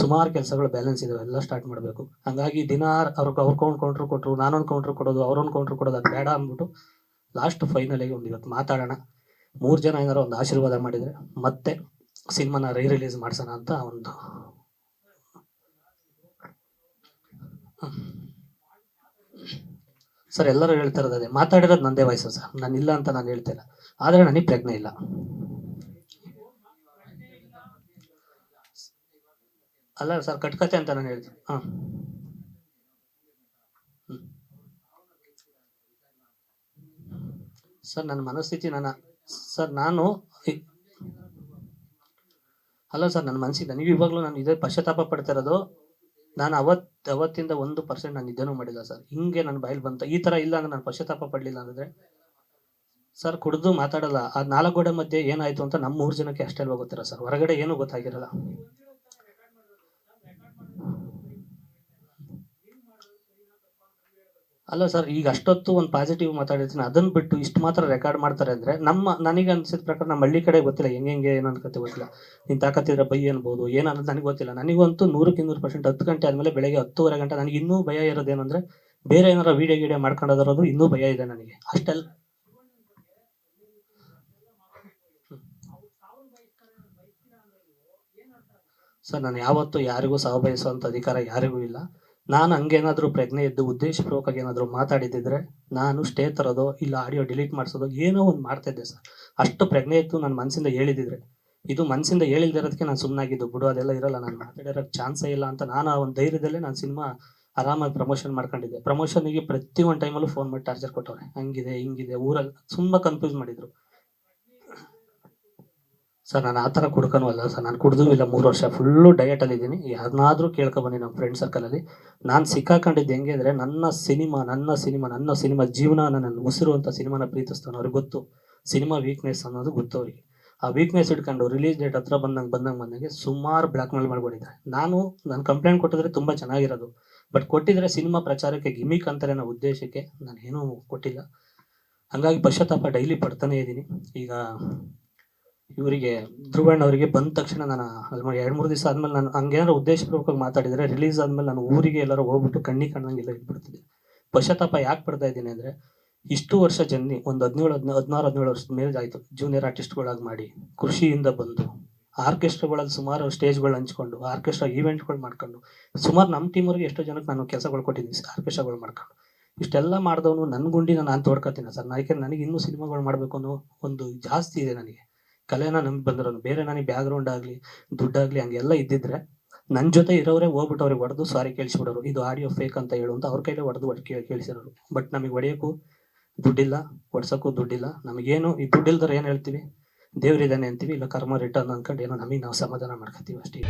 ಸುಮಾರು ಕೆಲಸಗಳು ಬ್ಯಾಲೆನ್ಸ್ ಇದಾವೆ, ಎಲ್ಲ ಸ್ಟಾರ್ಟ್ ಮಾಡಬೇಕು. ಹಂಗಾಗಿ ದಿನ ಅವ್ರ ಕೌಂಟ್ರ್ ಕೊಟ್ಟರು, ನಾನೊಂದು ಕೌಂಟ್ರ್ ಕೊಡೋದು, ಅವರೊಂದು ಕೌಂಟ್ರ್ ಕೊಡೋದು, ಅದು ಬೇಡ ಅಂದ್ಬಿಟ್ಟು ಲಾಸ್ಟ್ ಫೈನಲಿಗೆ ಒಂದು ಇವತ್ತು ಮಾತಾಡೋಣ, 3 ಜನ ಏನಾರು ಒಂದು ಆಶೀರ್ವಾದ ಮಾಡಿದರೆ ಮತ್ತೆ ಸಿನಿಮಾನ ರಿಲೀಸ್ ಮಾಡ್ಸೋಣ ಅಂತ ಒಂದು ಸರ್. ಎಲ್ಲರೂ ಹೇಳ್ತಾ ಇರೋದು ಅದೇ, ಮಾತಾಡಿರೋದು ನಂದೇ ವಯಸ್ಸು ಸರ್, ನಾನು ಇಲ್ಲ ಅಂತ ನಾನು ಹೇಳ್ತಿಲ್ಲ, ಆದರೆ ನನಗೆ ಪ್ರಜ್ಞೆ ಇಲ್ಲ. ಅಲ್ಲ ಸರ್, ಕಟ್ಕತೆ ಅಂತ ನಾನು ಹೇಳ್ತೀನಿ. ಸರ್ ನನ್ನ ಮನಸ್ಥಿತಿ ನಾನು ಅಲ್ಲ ಸರ್, ನನ್ನ ಮನಸ್ಸಿಗೆ ನನಗೆ ಇವಾಗಲೂ ನಾನು ಇದೇ ಪಶ್ಚಾತ್ತಾಪ ಪಡ್ತಾ ಇರೋದು. ನಾನು ಅವತ್ತಿಂದ 1% ನಾನು ನಿದ್ದೆನೂ ಮಾಡಿಲ್ಲ ಸರ್. ಹಿಂಗೆ ನನ್ನ ಬಾಯಲ್ಲಿ ಬಂತು ಈ ಥರ ಇಲ್ಲ ಅಂದ್ರೆ ನಾನು ಪಶ್ಚಾತ್ತಾಪ ಪಡಲಿಲ್ಲ ಅಂದರೆ ಸರ್ ಕುಡಿದು ಮಾತಾಡಲ್ಲ. ಆ 4 ಗೋಡೆ ಮಧ್ಯೆ ಏನಾಯ್ತು ಅಂತ ನಮ್ಮ 3 ಜನಕ್ಕೆ ಅಷ್ಟೇ ಅಲ್ವಾ ಗೊತ್ತಿರ ಸರ್, ಹೊರಗಡೆ ಏನೂ ಗೊತ್ತಾಗಿರಲ್ಲ. ಅಲ್ಲ ಸರ್, ಈಗ ಅಷ್ಟೊತ್ತು ಒಂದು ಪಾಸಿಟಿವ್ ಮಾತಾಡಿರ್ತೀನಿ, ಅದನ್ನ ಬಿಟ್ಟು ಇಷ್ಟು ಮಾತ್ರ ರೆಕಾರ್ಡ್ ಮಾಡ್ತಾರೆ ಅಂದರೆ ನನಗೆ ಅನ್ಸಿದ ಪ್ರಕಾರ ನಮ್ಮ ಹಳ್ಳಿ ಕಡೆ ಗೊತ್ತಿಲ್ಲ ಹೆಂಗೆ ಏನು ಅನ್ಕತೆ ಗೊತ್ತಿಲ್ಲ. ನೀನು ತಾಕತ್ತಿದ್ರೆ ಬೈ ಅನ್ಬೋದು, ಏನನ್ನೋದು ನನಗೆ ಗೊತ್ತಿಲ್ಲ. ನನಗಂತೂ 100% 10 ಗಂಟೆ ಆದಮೇಲೆ ಬೆಳಗ್ಗೆ 10:30 ಗಂಟೆ ನನಗೆ ಇನ್ನೂ ಭಯ ಇರೋದೇನೆಂದರೆ ಬೇರೆ ಏನಾರ ವೀಡಿಯೋ ಮಾಡ್ಕೊಂಡೋದ್ರದು ಇನ್ನೂ ಭಯ ಇದೆ ನನಗೆ. ಅಷ್ಟೆಲ್ಲ ಸರ್, ನಾನು ಯಾವತ್ತೂ ಯಾರಿಗೂ ಸಾವು ಬಯಸುವಂಥ ಅಧಿಕಾರ ಯಾರಿಗೂ ಇಲ್ಲ. ನಾನು ಹಂಗೇನಾದರೂ ಪ್ರಜ್ಞೆ ಇದ್ದು ಉದ್ದೇಶಪೂರ್ವಕವಾಗಿ ಏನಾದರೂ ಮಾತಾಡಿದ್ದಿದ್ರೆ ನಾನು ಸ್ಟೇ ತರೋದು ಇಲ್ಲ ಆಡಿಯೋ ಡಿಲೀಟ್ ಮಾಡಿಸೋದು ಏನೋ ಒಂದು ಮಾಡ್ತಾಯಿದ್ದೆ ಸರ್. ಅಷ್ಟು ಪ್ರಜ್ಞೆ ಇತ್ತು ನನ್ನ ಮನಸ್ಸಿಂದ ಹೇಳಿದಿದ್ರೆ. ಇದು ಮನಸ್ಸಿಂದ ಹೇಳಿಲ್ದಿರೋದಕ್ಕೆ ನಾನು ಸುಮ್ಮನಾಗಿದ್ದು, ಬಿಡು ಅದೆಲ್ಲ ಇರಲ್ಲ, ನಾನು ಮಾತಾಡಿರೋಕ್ಕೆ ಚಾನ್ಸೇ ಇಲ್ಲ ಅಂತ ನಾನು ಆ ಒಂದು ಧೈರ್ಯದಲ್ಲೇ ನಾನು ಸಿನಿಮಾ ಆರಾಮಾಗಿ ಪ್ರಮೋಷನ್ ಮಾಡ್ಕೊಂಡಿದ್ದೆ. ಪ್ರಮೋಷನಿಗೆ ಪ್ರತಿ ಒಂದು ಟೈಮಲ್ಲೂ ಫೋನ್ ಮಾಡಿ ಟಾರ್ಚರ್ ಕೊಟ್ಟವ್ರೆ, ಹಂಗಿದೆ ಹಿಂಗಿದೆ, ಊರಲ್ಲಿ ತುಂಬ ಕನ್ಫ್ಯೂಸ್ ಮಾಡಿದರು ಸರ್. ನಾನು ಆ ಥರ ಕುಡ್ಕನೂ ಅಲ್ಲ ಸರ್, ನಾನು ಕುಡಿದೂ ಇಲ್ಲ. 3 ವರ್ಷ ಫುಲ್ಲು ಡಯಟಲ್ಲಿ ಇದ್ದೀನಿ. ಯಾರನ್ನಾದರೂ ಕೇಳ್ಕೊಬನ್ನಿ ನಮ್ಮ ಫ್ರೆಂಡ್ ಸರ್ಕಲಲ್ಲಿ. ನಾನು ಸಿಕ್ಕಾಕೊಂಡಿದ್ದು ಹೆಂಗೆ ಅಂದರೆ ನನ್ನ ಸಿನಿಮಾ ಜೀವನ, ನನ್ನ ಉಸಿರು ಅಂತ ಸಿನಿಮಾನ ಪ್ರೀತಿಸ್ತಾನೆ. ಅವ್ರಿಗೆ ಗೊತ್ತು ಸಿನಿಮಾ ವೀಕ್ನೆಸ್ ಅನ್ನೋದು ಗೊತ್ತು ಅವರಿಗೆ. ಆ ವೀಕ್ನೆಸ್ ಇಟ್ಕೊಂಡು ರಿಲೀಸ್ ಡೇಟ್ ಹತ್ರ ಬಂದಂಗೆ ಸುಮಾರು ಬ್ಲ್ಯಾಕ್ ಮೇಲ್ ಮಾಡ್ಕೊಂಡಿದ್ದಾರೆ. ನಾನು ಕಂಪ್ಲೇಂಟ್ ಕೊಟ್ಟಿದ್ರೆ ತುಂಬ ಚೆನ್ನಾಗಿರೋದು, ಬಟ್ ಕೊಟ್ಟಿದ್ರೆ ಸಿನಿಮಾ ಪ್ರಚಾರಕ್ಕೆ ಗಿಮಿಕ್ ಅಂತಾರೆ ಅನ್ನೋ ಉದ್ದೇಶಕ್ಕೆ ನಾನೇನೂ ಕೊಟ್ಟಿಲ್ಲ. ಹಾಗಾಗಿ ಪಶ್ಚಾತ್ತಾಪ ಡೈಲಿ ಪಡ್ತಾನೇ ಇದ್ದೀನಿ. ಈಗ ಇವರಿಗೆ ಧ್ರುವಣ್ಣ ಅವರಿಗೆ ಬಂದ ತಕ್ಷಣ ನಾನು ಅಲ್ಲಿ 2-3 ದಿವಸ ಆದಮೇಲೆ ನಾನು ಹಂಗೇನಾದ್ರು ಉದ್ದೇಶಪೂರ್ವಕವಾಗಿ ಮಾತಾಡಿದರೆ ರಿಲೀಸ್ ಆದಮೇಲೆ ನಾನು ಊರಿಗೆ ಎಲ್ಲರೂ ಹೋಗ್ಬಿಟ್ಟು ಕಾಣ್ದಂಗೆಲ್ಲ ಇಟ್ಬಿಡ್ತಿದ್ದೆ. ಪಶ್ಚಾತ್ತಾಪ ಯಾಕೆ ಪಡ್ತಾ ಇದ್ದೀನಿ ಅಂದರೆ ಇಷ್ಟು ವರ್ಷ ಜರ್ನಿ ಒಂದು 16-17 ವರ್ಷದ ಮೇಲೆ ಆಯಿತು. ಜೂನಿಯರ್ ಆರ್ಟಿಸ್ಟ್ಗಳಾಗಿ ಮಾಡಿ, ಕೃಷಿಯಿಂದ ಬಂದು ಆರ್ಕೆಸ್ಟ್ರಾಗಳಲ್ಲಿ ಸುಮಾರು ಸ್ಟೇಜ್ಗಳು ಹಂಚ್ಕೊಂಡು, ಆರ್ಕೆಸ್ಟ್ರಾ ಈವೆಂಟ್ಗಳು ಮಾಡ್ಕೊಂಡು, ಸುಮಾರು ನಮ್ಮ ಟೀಮವ್ರಿಗೆ ಎಷ್ಟೋ ಜನಕ್ಕೆ ನಾನು ಕೆಲಸಗಳು ಕೊಟ್ಟಿದ್ದೀನಿ ಆರ್ಕೆಸ್ಟ್ರಾಗಳು ಮಾಡ್ಕೊಂಡು. ಇಷ್ಟೆಲ್ಲ ಮಾಡಿದವನು ನನ್ನ ಗುಂಡಿನ ನಾನು ತೋಡ್ಕೊತೀನಿ ಸರ್. ನನಗೆ ಇನ್ನೂ ಸಿನಿಮಾಗಳು ಮಾಡಬೇಕು ಅನ್ನೋ ಒಂದು ಜಾಸ್ತಿ ಇದೆ ನನಗೆ. ಕಲೆನ ನಂಬಿ ಬಂದಿರೋನು, ಬೇರೆ ನನಗೆ ಬ್ಯಾಕ್ಗ್ರೌಂಡ್ ಆಗಲಿ ದುಡ್ಡಾಗಲಿ ಹಂಗೆಲ್ಲ ಇದ್ದಿದ್ರೆ ನನ್ನ ಜೊತೆ ಇರೋರೇ ಹೋಗ್ಬಿಟ್ಟು ಅವ್ರಿಗೆ ಹೊಡೆದು ಸಾರಿ ಕೇಳಿಸ್ಬಿಡೋರು, ಇದು ಆಡಿಯೋ ಫೇಕ್ ಅಂತ ಹೇಳು ಅಂತ ಅವ್ರ ಕೈಲೇ ಹೊಡೆದು ಕೇಳಿಸಿರೋರು. ಬಟ್ ನಮಗೆ ಹೊಡೆಯೋಕ್ಕೂ ದುಡ್ಡಿಲ್ಲ, ಹೊಡ್ಸೋಕ್ಕೂ ದುಡ್ಡಿಲ್ಲ. ನಮಗೇನು ಈ ದುಡ್ಡಿಲ್ದರೆ ಏನು ಹೇಳ್ತೀವಿ, ದೇವ್ರಿದ್ದಾನೆ ಅಂತೀವಿ, ಇಲ್ಲ ಕರ್ಮ ರಿಟರ್ನ್ ಅಂದ್ಕೊಂಡು ಏನೋ ನಮಗೆ ನಾವು ಸಮಾಧಾನ ಮಾಡ್ಕೊತೀವಿ ಅಷ್ಟೇ.